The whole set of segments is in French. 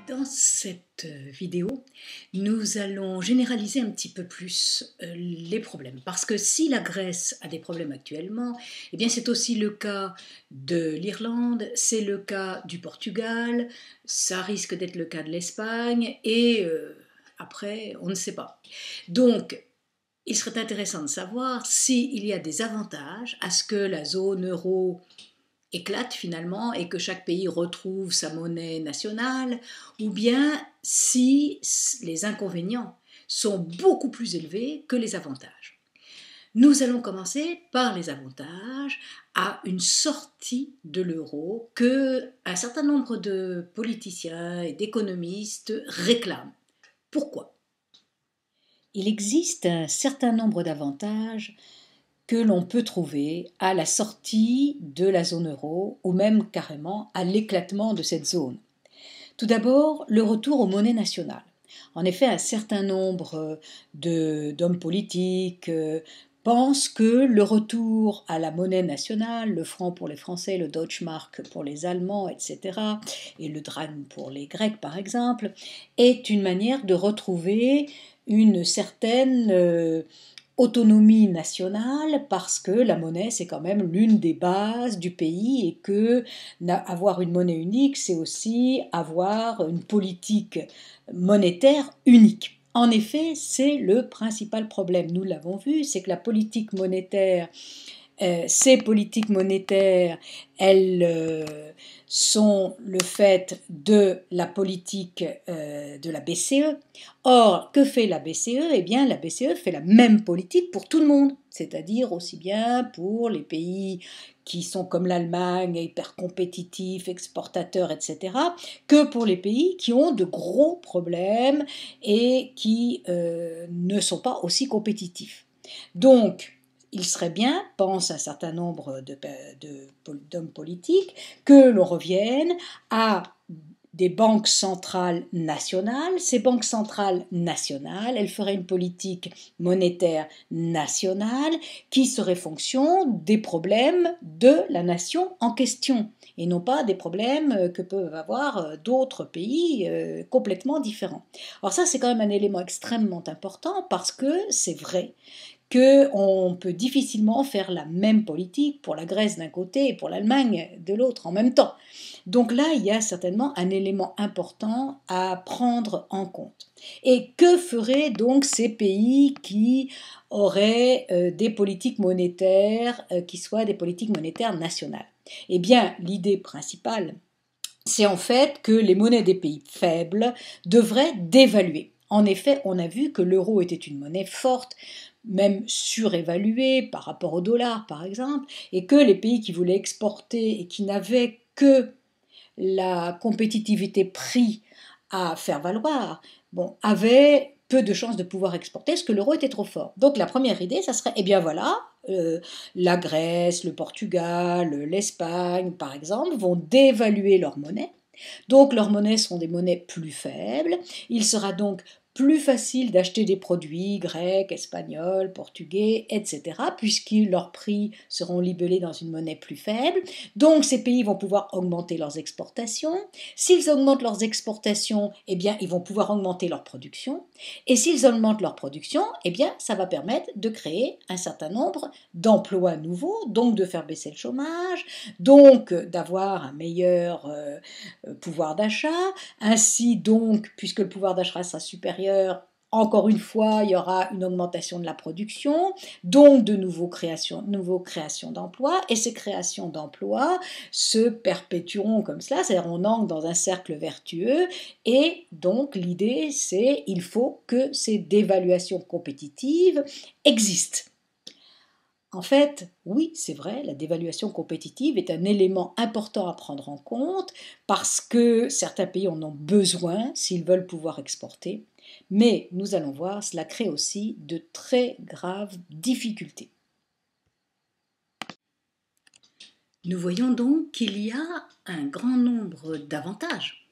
Dans cette vidéo, nous allons généraliser un petit peu plus les problèmes. Parce que si la Grèce a des problèmes actuellement, eh bien c'est aussi le cas de l'Irlande, c'est le cas du Portugal, ça risque d'être le cas de l'Espagne et après, on ne sait pas. Donc, il serait intéressant de savoir s'il y a des avantages à ce que la zone euro éclate finalement et que chaque pays retrouve sa monnaie nationale, ou bien si les inconvénients sont beaucoup plus élevés que les avantages. Nous allons commencer par les avantages à une sortie de l'euro que un certain nombre de politiciens et d'économistes réclament. Pourquoi ? Il existe un certain nombre d'avantages que l'on peut trouver à la sortie de la zone euro ou même carrément à l'éclatement de cette zone. Tout d'abord, le retour aux monnaies nationales. En effet, un certain nombre d'hommes politiques pensent que le retour à la monnaie nationale, le franc pour les Français, le Deutschmark pour les Allemands, etc., et le drachme pour les Grecs par exemple, est une manière de retrouver une certaine autonomie nationale parce que la monnaie c'est quand même l'une des bases du pays et que avoir une monnaie unique c'est aussi avoir une politique monétaire unique. En effet, c'est le principal problème, nous l'avons vu, c'est que la politique monétaire ces politiques monétaires, elles sont le fait de la politique de la BCE. Or, que fait la BCE ? Eh bien, la BCE fait la même politique pour tout le monde, c'est-à-dire aussi bien pour les pays qui sont comme l'Allemagne, hyper compétitifs, exportateurs, etc., que pour les pays qui ont de gros problèmes et qui ne sont pas aussi compétitifs. Donc, il serait bien, pense un certain nombre d'hommes politiques, que l'on revienne à des banques centrales nationales. Ces banques centrales nationales, elles feraient une politique monétaire nationale qui serait fonction des problèmes de la nation en question et non pas des problèmes que peuvent avoir d'autres pays complètement différents. Alors ça, c'est quand même un élément extrêmement important parce que c'est vrai qu'on peut difficilement faire la même politique pour la Grèce d'un côté et pour l'Allemagne de l'autre en même temps. Donc là, il y a certainement un élément important à prendre en compte. Et que feraient donc ces pays qui auraient des politiques monétaires qui soient des politiques monétaires nationales ? Eh bien, l'idée principale, c'est en fait que les monnaies des pays faibles devraient dévaluer. En effet, on a vu que l'euro était une monnaie forte, même surévaluée par rapport au dollar par exemple, et que les pays qui voulaient exporter et qui n'avaient que la compétitivité prix à faire valoir, avaient peu de chances de pouvoir exporter parce que l'euro était trop fort. Donc la première idée, ça serait, eh bien voilà, la Grèce, le Portugal, l'Espagne par exemple, vont dévaluer leur monnaie. Donc leurs monnaies seront des monnaies plus faibles. Il sera donc plus facile d'acheter des produits grecs, espagnols, portugais, etc., puisque leurs prix seront libellés dans une monnaie plus faible. Donc ces pays vont pouvoir augmenter leurs exportations. S'ils augmentent leurs exportations, eh bien ils vont pouvoir augmenter leur production. Et s'ils augmentent leur production, eh bien ça va permettre de créer un certain nombre d'emplois nouveaux, donc de faire baisser le chômage, donc d'avoir un meilleur pouvoir d'achat. Ainsi donc, puisque le pouvoir d'achat sera supérieur, encore une fois, il y aura une augmentation de la production, donc de nouveaux créations d'emplois, et ces créations d'emplois se perpétueront comme cela, c'est-à-dire on entre dans un cercle vertueux, et donc l'idée c'est il faut que ces dévaluations compétitives existent. En fait, oui, c'est vrai, la dévaluation compétitive est un élément important à prendre en compte parce que certains pays en ont besoin s'ils veulent pouvoir exporter, mais nous allons voir, cela crée aussi de très graves difficultés. Nous voyons donc qu'il y a un grand nombre d'avantages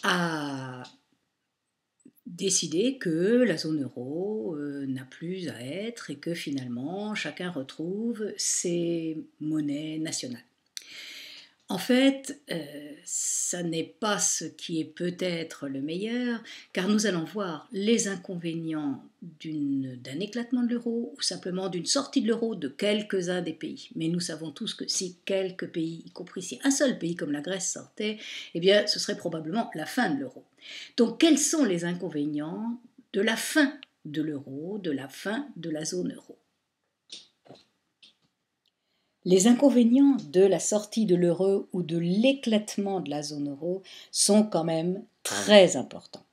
à décider que la zone euro n'a plus à être et que finalement chacun retrouve ses monnaies nationales. En fait, ça n'est pas ce qui est peut-être le meilleur, car nous allons voir les inconvénients d'un éclatement de l'euro ou simplement d'une sortie de l'euro de quelques-uns des pays. Mais nous savons tous que si quelques pays, y compris si un seul pays comme la Grèce sortait, eh bien ce serait probablement la fin de l'euro. Donc quels sont les inconvénients de la fin de l'euro, de la fin de la zone euro? Les inconvénients de la sortie de l'euro ou de l'éclatement de la zone euro sont quand même très importants.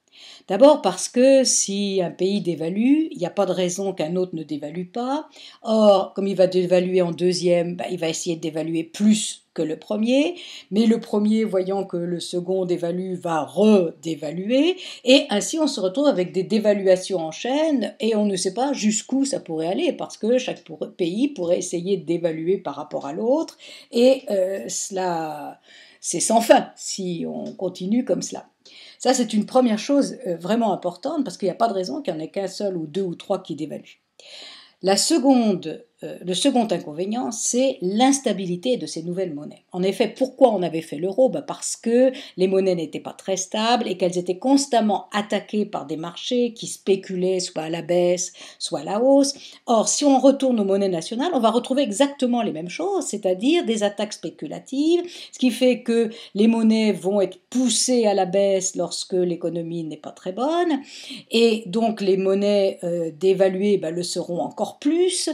D'abord parce que si un pays dévalue, il n'y a pas de raison qu'un autre ne dévalue pas. Or, comme il va dévaluer en deuxième, il va essayer de dévaluer plus que le premier, mais le premier, voyant que le second dévalue, va redévaluer, et ainsi on se retrouve avec des dévaluations en chaîne, et on ne sait pas jusqu'où ça pourrait aller, parce que chaque pays pourrait essayer de dévaluer par rapport à l'autre, et cela, c'est sans fin si on continue comme cela. Ça, c'est une première chose vraiment importante parce qu'il n'y a pas de raison qu'il n'y en ait qu'un seul ou deux ou trois qui dévaluent. Le second inconvénient, c'est l'instabilité de ces nouvelles monnaies. En effet, pourquoi on avait fait l'euro? Parce que les monnaies n'étaient pas très stables et qu'elles étaient constamment attaquées par des marchés qui spéculaient soit à la baisse, soit à la hausse. Or, si on retourne aux monnaies nationales, on va retrouver exactement les mêmes choses, c'est-à-dire des attaques spéculatives, ce qui fait que les monnaies vont être poussées à la baisse lorsque l'économie n'est pas très bonne, et donc les monnaies dévaluées le seront encore plus.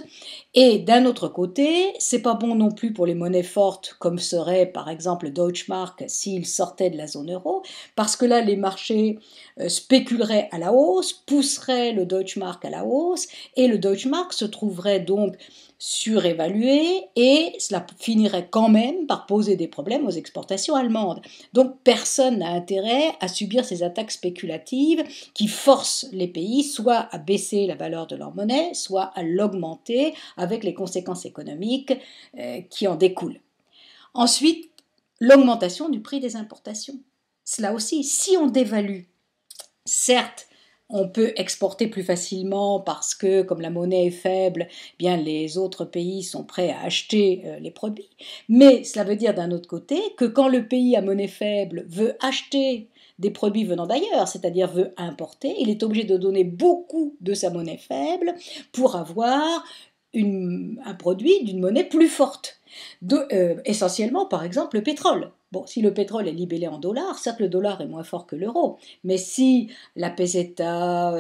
Et d'un autre côté, c'est pas bon non plus pour les monnaies fortes, comme serait par exemple le Deutschmark s'il sortait de la zone euro, parce que là les marchés spéculeraient à la hausse, pousseraient le Deutschmark à la hausse, et le Deutschmark se trouverait donc surévalué, et cela finirait quand même par poser des problèmes aux exportations allemandes. Donc personne n'a intérêt à subir ces attaques spéculatives qui forcent les pays soit à baisser la valeur de leur monnaie, soit à l'augmenter avec les conséquences économiques qui en découlent. Ensuite, l'augmentation du prix des importations. Cela aussi, si on dévalue, certes, on peut exporter plus facilement parce que, comme la monnaie est faible, bien les autres pays sont prêts à acheter les produits. Mais cela veut dire d'un autre côté que quand le pays à monnaie faible veut acheter des produits venant d'ailleurs, c'est-à-dire veut importer, il est obligé de donner beaucoup de sa monnaie faible pour avoir un produit d'une monnaie plus forte. Essentiellement, par exemple, le pétrole. Bon, si le pétrole est libellé en dollars, certes le dollar est moins fort que l'euro, mais si la peseta,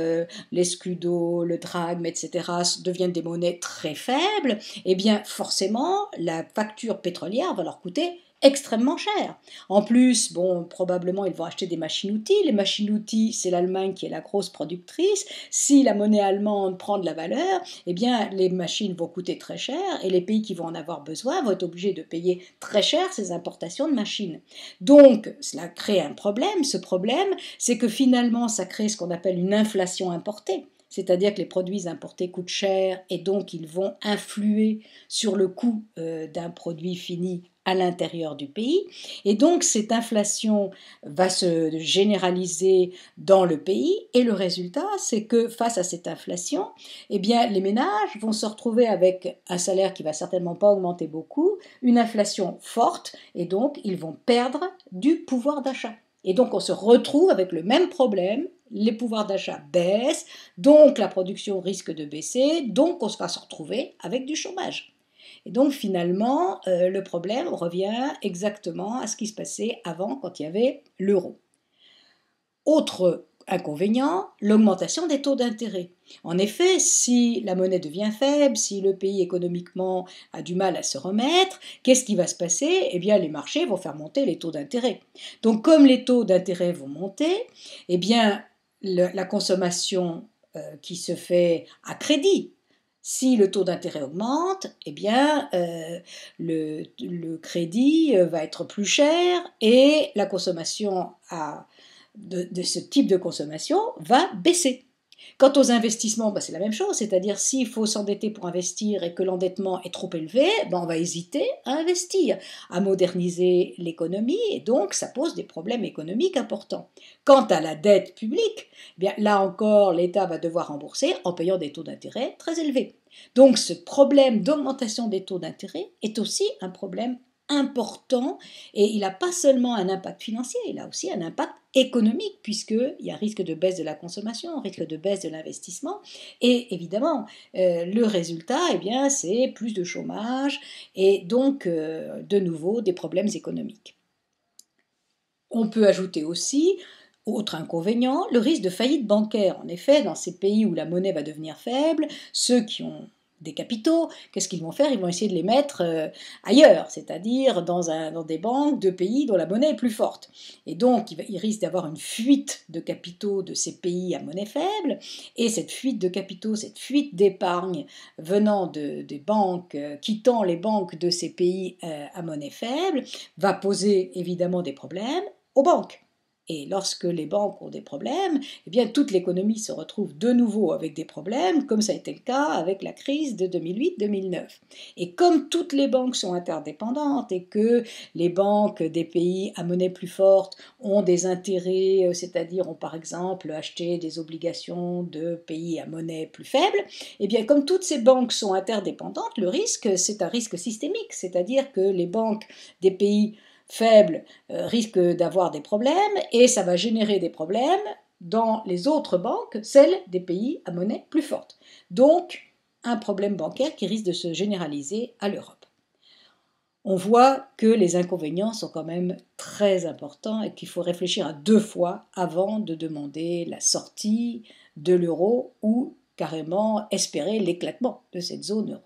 l'escudo, le drachme, etc. deviennent des monnaies très faibles, eh bien forcément la facture pétrolière va leur coûter extrêmement cher. En plus, bon, probablement ils vont acheter des machines-outils. Les machines-outils, c'est l'Allemagne qui est la grosse productrice. Si la monnaie allemande prend de la valeur, eh bien les machines vont coûter très cher et les pays qui vont en avoir besoin vont être obligés de payer très cher ces importations de machines. Donc, cela crée un problème. Ce problème, c'est que finalement, ça crée ce qu'on appelle une inflation importée. C'est-à-dire que les produits importés coûtent cher et donc ils vont influer sur le coût d'un produit fini à l'intérieur du pays. Et donc cette inflation va se généraliser dans le pays et le résultat, c'est que face à cette inflation, eh bien, les ménages vont se retrouver avec un salaire qui va certainement pas augmenter beaucoup, une inflation forte et donc ils vont perdre du pouvoir d'achat. Et donc on se retrouve avec le même problème, les pouvoirs d'achat baissent, donc la production risque de baisser, donc on va se retrouver avec du chômage. Et donc finalement, le problème revient exactement à ce qui se passait avant quand il y avait l'euro. Autre inconvénient, l'augmentation des taux d'intérêt. En effet, si la monnaie devient faible, si le pays économiquement a du mal à se remettre, qu'est-ce qui va se passer? Eh bien, les marchés vont faire monter les taux d'intérêt. Donc, comme les taux d'intérêt vont monter, eh bien, la consommation qui se fait à crédit, si le taux d'intérêt augmente, eh bien, le crédit va être plus cher et la consommation de ce type de consommation va baisser. Quant aux investissements, c'est la même chose, c'est-à-dire s'il faut s'endetter pour investir et que l'endettement est trop élevé, on va hésiter à investir, à moderniser l'économie, et donc ça pose des problèmes économiques importants. Quant à la dette publique, là encore, l'État va devoir rembourser en payant des taux d'intérêt très élevés. Donc ce problème d'augmentation des taux d'intérêt est aussi un problème important et il n'a pas seulement un impact financier, il a aussi un impact économique puisqu'il y a risque de baisse de la consommation, risque de baisse de l'investissement et évidemment le résultat eh bien, c'est plus de chômage et donc de nouveau des problèmes économiques. On peut ajouter aussi, autre inconvénient, le risque de faillite bancaire. En effet, dans ces pays où la monnaie va devenir faible, ceux qui ont des capitaux, qu'est-ce qu'ils vont faire? Ils vont essayer de les mettre ailleurs, c'est-à-dire dans des banques de pays dont la monnaie est plus forte. Et donc, il risque d'avoir une fuite de capitaux de ces pays à monnaie faible, et cette fuite de capitaux, cette fuite d'épargne venant des banques, quittant les banques de ces pays à monnaie faible, va poser évidemment des problèmes aux banques. Et lorsque les banques ont des problèmes, eh bien toute l'économie se retrouve de nouveau avec des problèmes, comme ça a été le cas avec la crise de 2008-2009. Et comme toutes les banques sont interdépendantes et que les banques des pays à monnaie plus forte ont des intérêts, c'est-à-dire ont par exemple acheté des obligations de pays à monnaie plus faible, eh bien comme toutes ces banques sont interdépendantes, le risque, c'est un risque systémique, c'est-à-dire que les banques des pays faibles risquent d'avoir des problèmes et ça va générer des problèmes dans les autres banques, celles des pays à monnaie plus forte. Donc, un problème bancaire qui risque de se généraliser à l'Europe. On voit que les inconvénients sont quand même très importants et qu'il faut réfléchir à 2 fois avant de demander la sortie de l'euro ou carrément espérer l'éclatement de cette zone euro.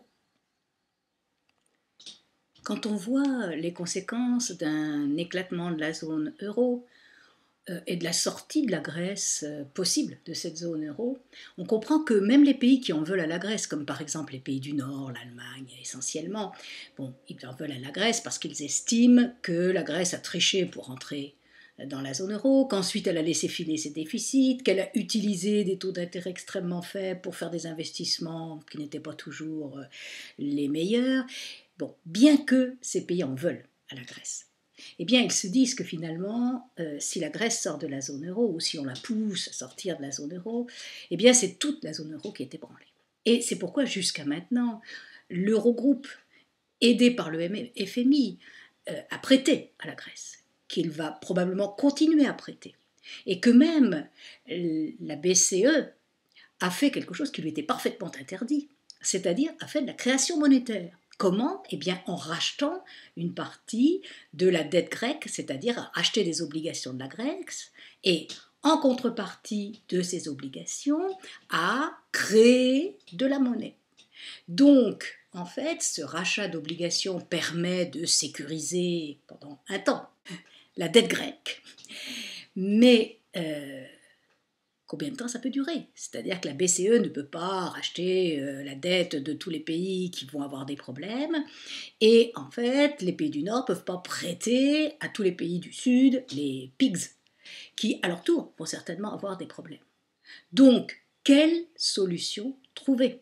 Quand on voit les conséquences d'un éclatement de la zone euro et de la sortie de la Grèce possible de cette zone euro, on comprend que même les pays qui en veulent à la Grèce, comme par exemple les pays du Nord, l'Allemagne essentiellement, bon, ils en veulent à la Grèce parce qu'ils estiment que la Grèce a triché pour entrer dans la zone euro, qu'ensuite elle a laissé filer ses déficits, qu'elle a utilisé des taux d'intérêt extrêmement faibles pour faire des investissements qui n'étaient pas toujours les meilleurs. Bon, bien que ces pays en veulent à la Grèce, eh bien ils se disent que finalement, si la Grèce sort de la zone euro, ou si on la pousse à sortir de la zone euro, eh bien c'est toute la zone euro qui est ébranlée. Et c'est pourquoi jusqu'à maintenant, l'Eurogroupe, aidé par le FMI, a prêté à la Grèce, qu'il va probablement continuer à prêter, et que même la BCE a fait quelque chose qui lui était parfaitement interdit, c'est-à-dire a fait de la création monétaire. Comment? Eh bien en rachetant une partie de la dette grecque, c'est-à-dire acheter des obligations de la Grèce, et en contrepartie de ces obligations, à créer de la monnaie. Donc, en fait, ce rachat d'obligations permet de sécuriser pendant un temps la dette grecque, mais combien de temps ça peut durer? C'est-à-dire que la BCE ne peut pas racheter la dette de tous les pays qui vont avoir des problèmes, et en fait, les pays du Nord ne peuvent pas prêter à tous les pays du Sud, les PIGS, qui à leur tour vont certainement avoir des problèmes. Donc, quelle solution trouver?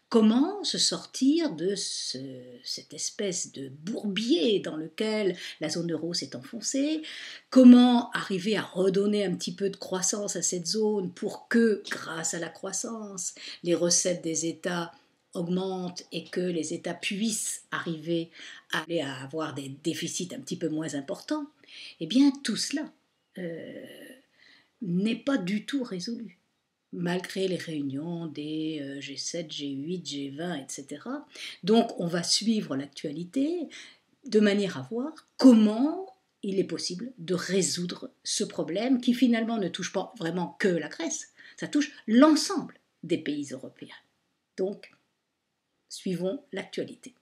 Comment se sortir de cette espèce de bourbier dans lequel la zone euro s'est enfoncée? Comment arriver à redonner un petit peu de croissance à cette zone pour que, grâce à la croissance, les recettes des États augmentent et que les États puissent arriver à avoir des déficits un petit peu moins importants? Eh bien, tout cela n'est pas du tout résolu malgré les réunions des G7, G8, G20, etc. Donc on va suivre l'actualité de manière à voir comment il est possible de résoudre ce problème qui finalement ne touche pas vraiment que la Grèce, ça touche l'ensemble des pays européens. Donc, suivons l'actualité.